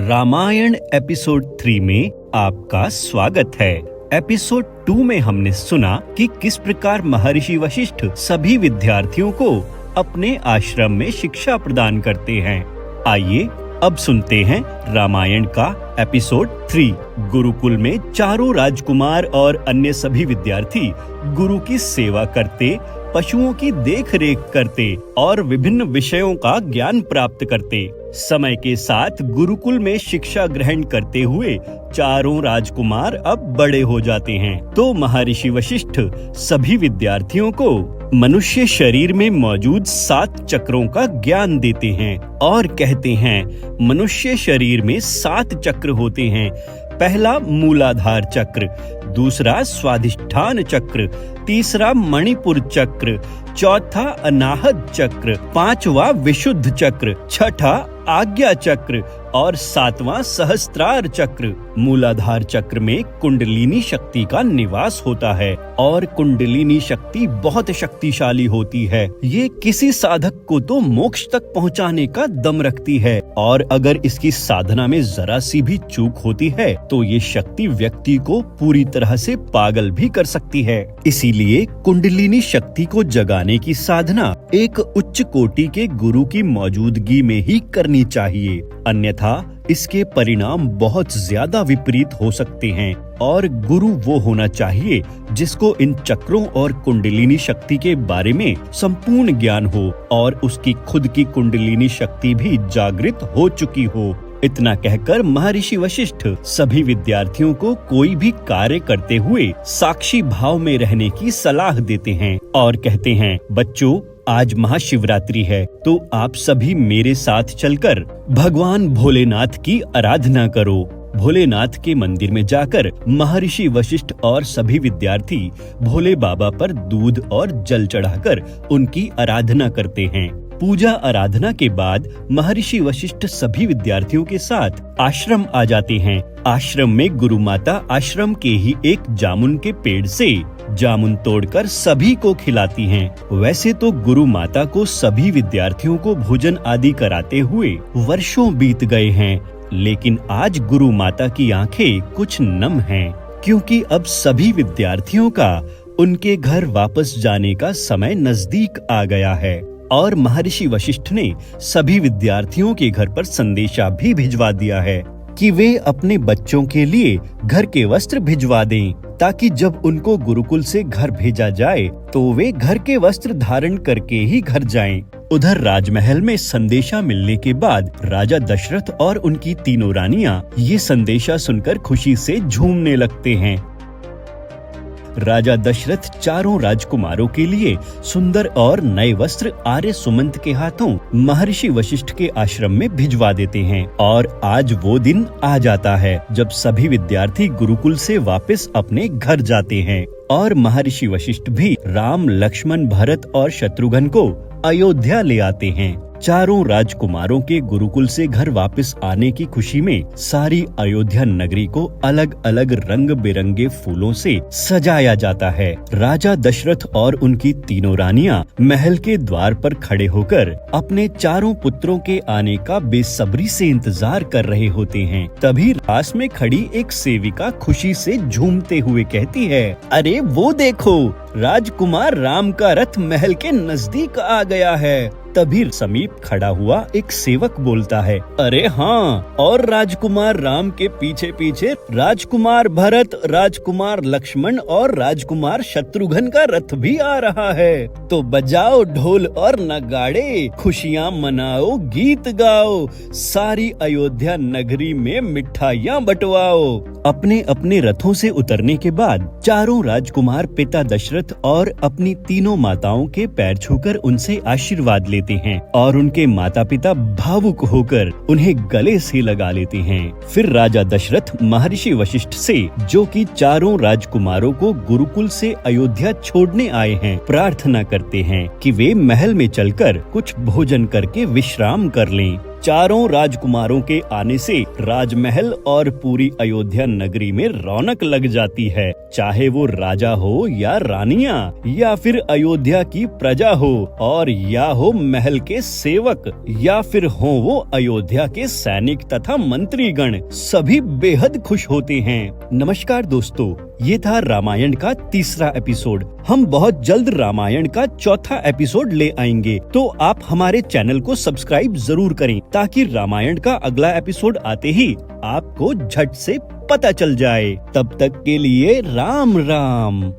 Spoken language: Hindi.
रामायण एपिसोड 3 में आपका स्वागत है। एपिसोड 2 में हमने सुना कि किस प्रकार महर्षि वशिष्ठ सभी विद्यार्थियों को अपने आश्रम में शिक्षा प्रदान करते हैं। आइए अब सुनते हैं रामायण का एपिसोड 3। गुरुकुल में चारों राजकुमार और अन्य सभी विद्यार्थी गुरु की सेवा करते, पशुओं की देखरेख करते और विभिन्न विषयों का ज्ञान प्राप्त करते। समय के साथ गुरुकुल में शिक्षा ग्रहण करते हुए चारों राजकुमार अब बड़े हो जाते हैं। तो महर्षि वशिष्ठ सभी विद्यार्थियों को मनुष्य शरीर में मौजूद 7 चक्रों का ज्ञान देते हैं और कहते हैं, मनुष्य शरीर में 7 चक्र होते हैं। पहला मूलाधार चक्र, दूसरा स्वाधिष्ठान चक्र, तीसरा मणिपुर चक्र, चौथा अनाहत चक्र, पांचवा विशुद्ध चक्र, छठा आज्ञा चक्र और 7वां सहस्त्रार चक्र। मूलाधार चक्र में कुंडलिनी शक्ति का निवास होता है और कुंडलिनी शक्ति बहुत शक्तिशाली होती है। ये किसी साधक को तो मोक्ष तक पहुंचाने का दम रखती है और अगर इसकी साधना में जरा सी भी चूक होती है तो ये शक्ति व्यक्ति को पूरी तरह से पागल भी कर सकती है। इसीलिए कुंडलिनी शक्ति को जगाने की साधना एक उच्च कोटि के गुरु की मौजूदगी में ही करनी चाहिए, अन्यथा इसके परिणाम बहुत ज्यादा विपरीत हो सकते हैं। और गुरु वो होना चाहिए जिसको इन चक्रों और कुंडलिनी शक्ति के बारे में संपूर्ण ज्ञान हो और उसकी खुद की कुंडलिनी शक्ति भी जागृत हो चुकी हो। इतना कहकर महर्षि वशिष्ठ सभी विद्यार्थियों को कोई भी कार्य करते हुए साक्षी भाव में रहने की सलाह देते हैं और कहते हैं, बच्चों, आज महाशिवरात्रि है तो आप सभी मेरे साथ चलकर भगवान भोलेनाथ की आराधना करो। भोलेनाथ के मंदिर में जाकर महर्षि वशिष्ठ और सभी विद्यार्थी भोले बाबा पर दूध और जल चढ़ाकर उनकी आराधना करते हैं। पूजा आराधना के बाद महर्षि वशिष्ठ सभी विद्यार्थियों के साथ आश्रम आ जाते हैं। आश्रम में गुरु माता आश्रम के ही एक जामुन के पेड़ से जामुन तोड़कर सभी को खिलाती हैं। वैसे तो गुरु माता को सभी विद्यार्थियों को भोजन आदि कराते हुए वर्षों बीत गए हैं, लेकिन आज गुरु माता की आंखें कुछ नम हैं, क्योंकि अब सभी विद्यार्थियों का उनके घर वापस जाने का समय नजदीक आ गया है। और महर्षि वशिष्ठ ने सभी विद्यार्थियों के घर पर संदेशा भी भिजवा दिया है कि वे अपने बच्चों के लिए घर के वस्त्र भिजवा दें, ताकि जब उनको गुरुकुल से घर भेजा जाए तो वे घर के वस्त्र धारण करके ही घर जाएं। उधर राजमहल में संदेशा मिलने के बाद राजा दशरथ और उनकी तीनों रानियां ये संदेशा सुनकर खुशी से झूमने लगते हैं। राजा दशरथ चारों राजकुमारों के लिए सुंदर और नए वस्त्र आर्य सुमंत के हाथों महर्षि वशिष्ठ के आश्रम में भिजवा देते हैं। और आज वो दिन आ जाता है जब सभी विद्यार्थी गुरुकुल से वापस अपने घर जाते हैं और महर्षि वशिष्ठ भी राम, लक्ष्मण, भरत और शत्रुघ्न को अयोध्या ले आते हैं। चारों राजकुमारों के गुरुकुल से घर वापस आने की खुशी में सारी अयोध्या नगरी को अलग अलग रंग बिरंगे फूलों से सजाया जाता है। राजा दशरथ और उनकी तीनों रानियां महल के द्वार पर खड़े होकर अपने चारों पुत्रों के आने का बेसब्री से इंतजार कर रहे होते हैं। तभी पास में खड़ी एक सेविका खुशी से झूमते हुए कहती है, अरे वो देखो, राजकुमार राम का रथ महल के नजदीक आ गया है। तभी समीप खड़ा हुआ एक सेवक बोलता है, अरे हाँ, और राजकुमार राम के पीछे पीछे राजकुमार भरत, राजकुमार लक्ष्मण और राजकुमार शत्रुघ्न का रथ भी आ रहा है। तो बजाओ ढोल और नगाड़े, खुशियाँ मनाओ, गीत गाओ, सारी अयोध्या नगरी में मिठाइयाँ बंटवाओ। अपने अपने रथों से उतरने के बाद चारों राजकुमार पिता दशरथ और अपनी तीनों माताओं के पैर छूकर उनसे आशीर्वाद लेते हैं और उनके माता पिता भावुक होकर उन्हें गले से लगा लेते हैं। फिर राजा दशरथ महर्षि वशिष्ठ से, जो कि चारों राजकुमारों को गुरुकुल से अयोध्या छोड़ने आए हैं, प्रार्थना करते हैं कि वे महल में चलकर कुछ भोजन करके विश्राम कर लें। चारों राजकुमारों के आने से राजमहल और पूरी अयोध्या नगरी में रौनक लग जाती है, चाहे वो राजा हो या रानियां, या फिर अयोध्या की प्रजा हो, और या हो महल के सेवक, या फिर हो वो अयोध्या के सैनिक तथा मंत्रीगण, सभी बेहद खुश होते हैं। नमस्कार दोस्तों, ये था रामायण का तीसरा एपिसोड। हम बहुत जल्द रामायण का चौथा एपिसोड ले आएंगे, तो आप हमारे चैनल को सब्सक्राइब जरूर करें ताकि रामायण का अगला एपिसोड आते ही आपको झट से पता चल जाए। तब तक के लिए राम राम।